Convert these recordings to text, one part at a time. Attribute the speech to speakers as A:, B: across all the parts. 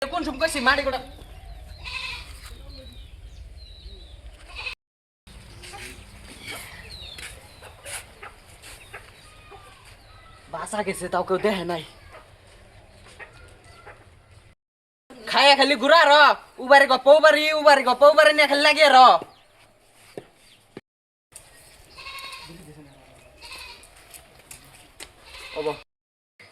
A: কোন সময় কইছি মারি গোটা বাসা গেছে তাও কেউ দেখে নাই খায়া খালি ঘুরা র উবারে গপ উবারে নিয়ে খালি লাগিয়ে র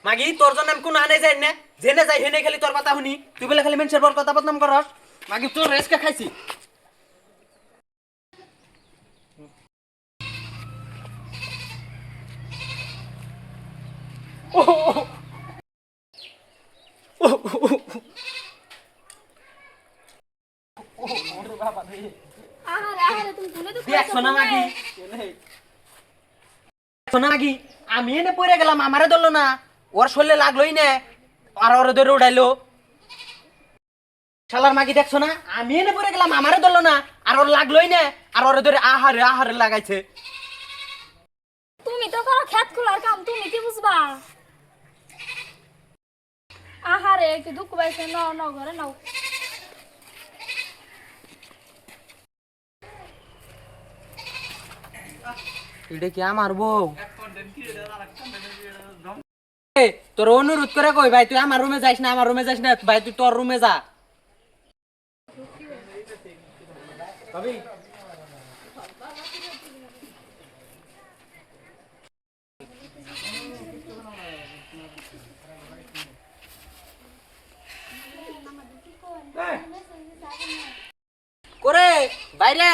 A: মাগি তোর জন্য আমি কোন আনে যাই না জেনে যাই হেনে খালি তোর কথা শুনি তুই বলে খালি মানুষের বড় কথা বদনাম করস মাগি তোর রেসকে খাইছি আমি এনে পড়ে গেলাম আমারে ধরলো না ওর শরীরে লাগলোই না আর ওরে ধরে উঠাইলো শালার মাগি দেখছো না আমি এনে পড়ে গেলাম আমারে ধরলো না আর ওর লাগলোই না আর ওরে ধরে আহারে লাগাইছে
B: তুমি তো করো খেত খোলার কাম তুমি কি বুঝবা আহারে একটু দুঃখ পাইছে ন ঘরে নাও
A: এটা কি আমার বউ তোর অনুরোধ করে কই ভাই তুই আমার রুমে যাইস না ভাই তুই তোর রুমে যা করে বাইরে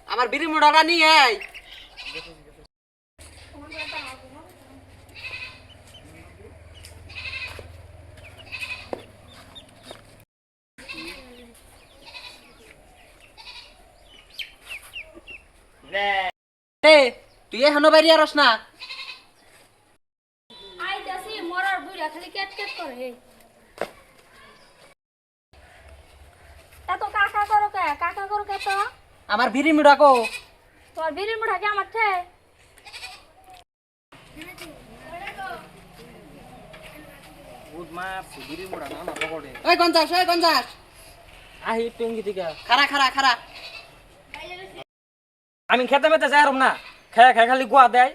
A: আমার বিড়ি মোড়াটা নিয়ে আয় তুই এখনো বাইরে আরস না
B: আইতাছি মরার বুইরা খালি কেট করে এত কাকা করো কে তো
A: আমার বিড়ি মুড়া কো
B: তোর বিড়ির মুঠা কি আমার ঠে
A: ওই গঞ্জাস আহি টুঙ্গি থেকে খারা
C: আমি খেতে মেতে যাই না খেয়ে খালি গোয়া দেয়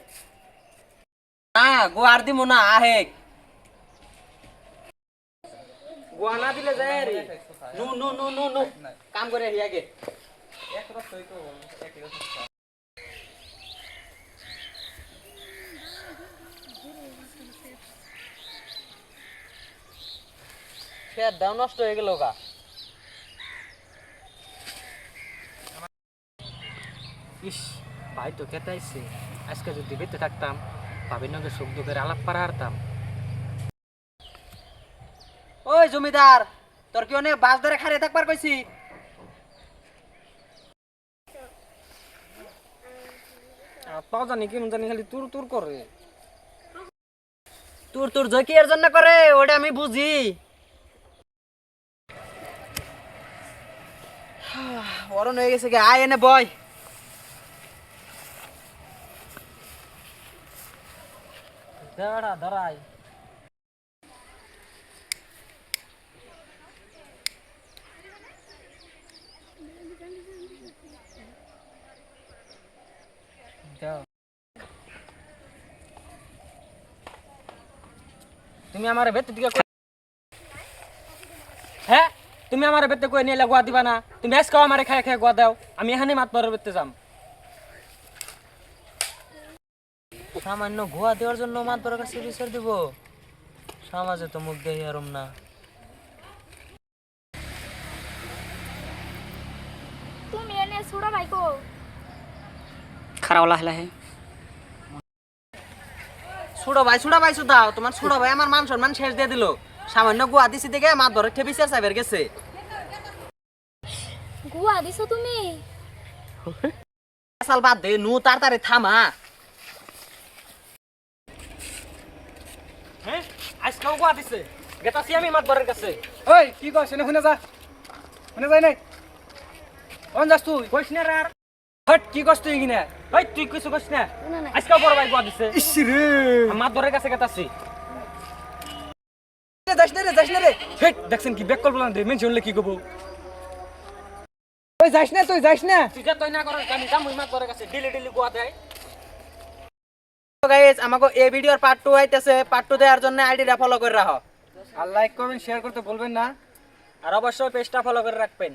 A: না গো আর দিমু না আহে
C: গোয়া না দিলে যায় রে
A: নো কাম করে হিয়াগে খেত দাও নষ্ট হয়ে গেল গা
C: ইস ভাই তো খেতে আইছে আজকে যদি বেঁচে থাকতাম ভাবির নগে সুখ দুঃখের আলাপ পারা হারতাম
A: ওই জমিদার তোর কি অনেক বাস ধরে খারে থাকবার কইছি
C: তাও জানি কেমন জানি খালি তুর করে
A: তোর জকি এর জন্য করে ওটা আমি বুঝি অরণ হয়ে গেছে গে আয় এনে বয়
C: ধরাই তুমি আমার বেতে দিকে হ্যাঁ তুমি আমার বেতে কই নিয়ে গোয়া দিবা না তুমি আজকাও আমার খায় গোয়া দাও আমি এখানে মাত পরে বেতে যাম
A: সামান্য গোয়া দেওয়ার জন্য মাত বড় কাছে বিচার দিব সমাজে তো মুখ দেই আরম না
B: তুমি এনে ছুড়া ভাই কো
C: খারাপ লাহে
A: ছোট ভাই দাও তোমার ছোট ভাই আমার মান সম্মান শেষ দিয়ে দিল সামান্য গোয়া দিছি দেখে মাত ধরে ঠে বিচার চাইবার গেছে
B: গুয়া দিছো তুমি
A: সাল বাদ দে নু তাড়াতাড়ি থামা
C: হ্যাঁ আজকাও গোয়া দিছে গেতাছি আমি মাতবরের কাছে
D: ওই কি কইছ না শুনে যাই নাই কোন যাস তুই
C: কইছ না রে আর
D: হট কি কইছ তুই কিনা
C: ওই তুই কিছু কইছ না আজকাও বড় ভাই গোয়া দিছে
D: ইস রে
C: মাতবরের কাছে গেতাছি
A: যাস না রে
D: হেট দেখছেন কি ব্যাক কল বলান দে মেন শুনলে কি কব তুই যাইস না
C: তুই যা তুই না করার আমি যাম ওই মাত করে কাছে ডেলি গোয়া দেয়।
A: তো গাইস আমাকে এই ভিডিওর পার্ট 2 আইতেছে, পার্ট 2 দেওয়ার জন্য আইডিটা ফলো করে রাখো
D: আর লাইক করবেন শেয়ার করতে বলবেন না।
C: আর অবশ্যই পেজটা ফলো করে রাখবেন।